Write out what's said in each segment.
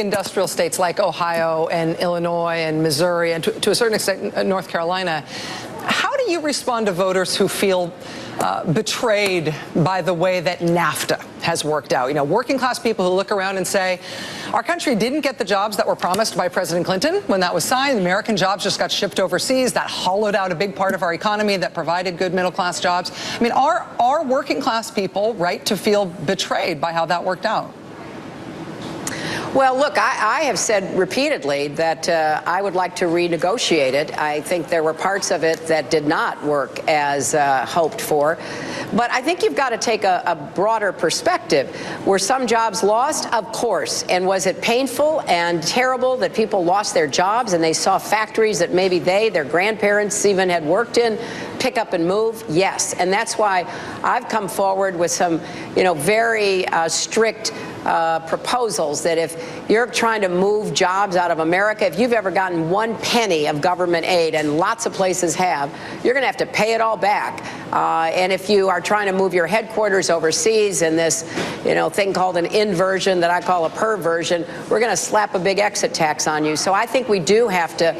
Industrial states like Ohio and Illinois and Missouri and to a certain extent North Carolina. How do you respond to voters who feel betrayed by the way that NAFTA has worked out? You know, working class people who look around and say, our country didn't get the jobs that were promised by President Clinton when that was signed. American jobs just got shipped overseas. That hollowed out a big part of our economy that provided good middle class jobs. I mean, are working class people right to feel betrayed by how that worked out? Well, look, I have said repeatedly that I would like to renegotiate it. I think there were parts of it that did not work as hoped for. But I think you've got to take a broader perspective. Were some jobs lost? Of course. And was it painful and terrible that people lost their jobs and they saw factories that maybe their grandparents even had worked in pick up and move? Yes. And that's why I've come forward with some, very strict proposals that if you're trying to move jobs out of America, if you've ever gotten 1 penny of government aid, and lots of places have, you're going to have to pay it all back. And if you are trying to move your headquarters overseas in this, thing called an inversion that I call a perversion, we're going to slap a big exit tax on you. So I think we do have to,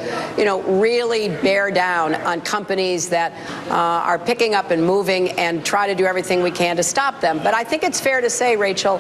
really bear down on companies that are picking up and moving and try to do everything we can to stop them. But I think it's fair to say, Rachel,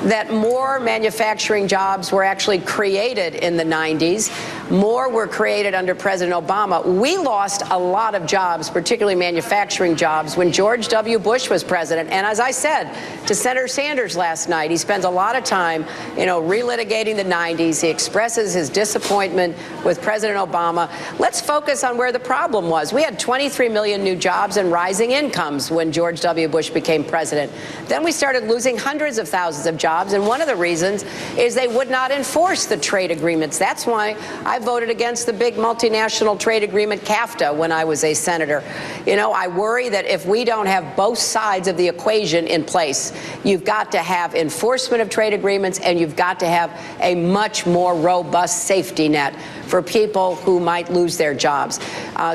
that more manufacturing jobs were actually created in the 90s. More were created under President Obama. We lost a lot of jobs, particularly manufacturing jobs, when George W. Bush was president. And as I said to Senator Sanders last night, he spends a lot of time, relitigating the 90s. He expresses his disappointment with President Obama. Let's focus on where the problem was. We had 23 million new jobs and rising incomes when George W. Bush became president. Then we started losing hundreds of thousands of jobs, and one of the reasons is they would not enforce the trade agreements. That's why I voted against the big multinational trade agreement, CAFTA, when I was a senator. I worry that if we don't have both sides of the equation in place, you've got to have enforcement of trade agreements, and you've got to have a much more robust safety net for people who might lose their jobs.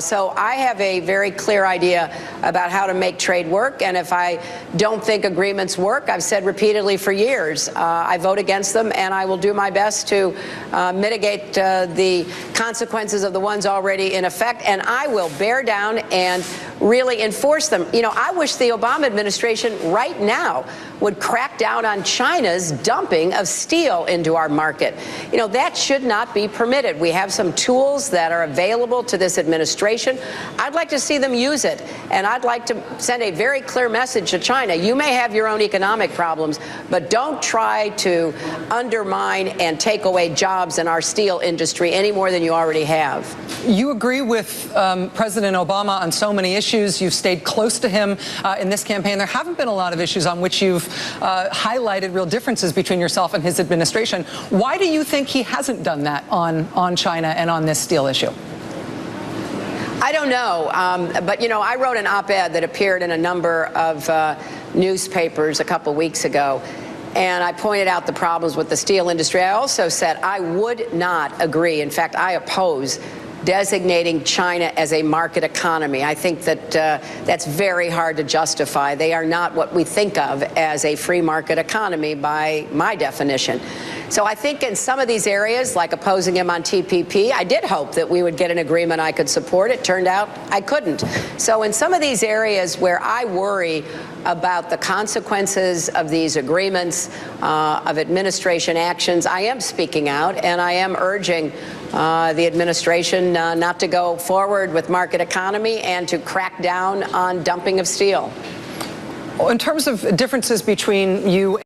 So I have a very clear idea about how to make trade work, and if I don't think agreements work, I've said repeatedly for years, I vote against them, and I will do my best to mitigate the consequences of the ones already in effect, and I will bear down and really enforce them. I wish the Obama administration right now would crack down on China's dumping of steel into our market. That should not be permitted. We have some tools that are available to this administration. I'd like to see them use it, and I'd like to send a very clear message to China. You may have your own economic problems, but don't try to undermine and take away jobs in our steel industry any more than you already have. You agree with President Obama on so many issues. You've stayed close to him in this campaign. There haven't been a lot of issues on which you've highlighted real differences between yourself and his administration. Why do you think he hasn't done that on China and on this steel issue? I don't know, but I wrote an op-ed that appeared in a number of newspapers a couple weeks ago, and I pointed out the problems with the steel industry. I also said I would not agree. In fact, I oppose designating China as a market economy. I think that that's very hard to justify. They are not what we think of as a free market economy by my definition. So I think in some of these areas, like opposing him on TPP, I did hope that we would get an agreement I could support. It turned out I couldn't. So in some of these areas where I worry about the consequences of these agreements, of administration actions, I am speaking out, and I am urging the administration not to go forward with market economy and to crack down on dumping of steel. In terms of differences between you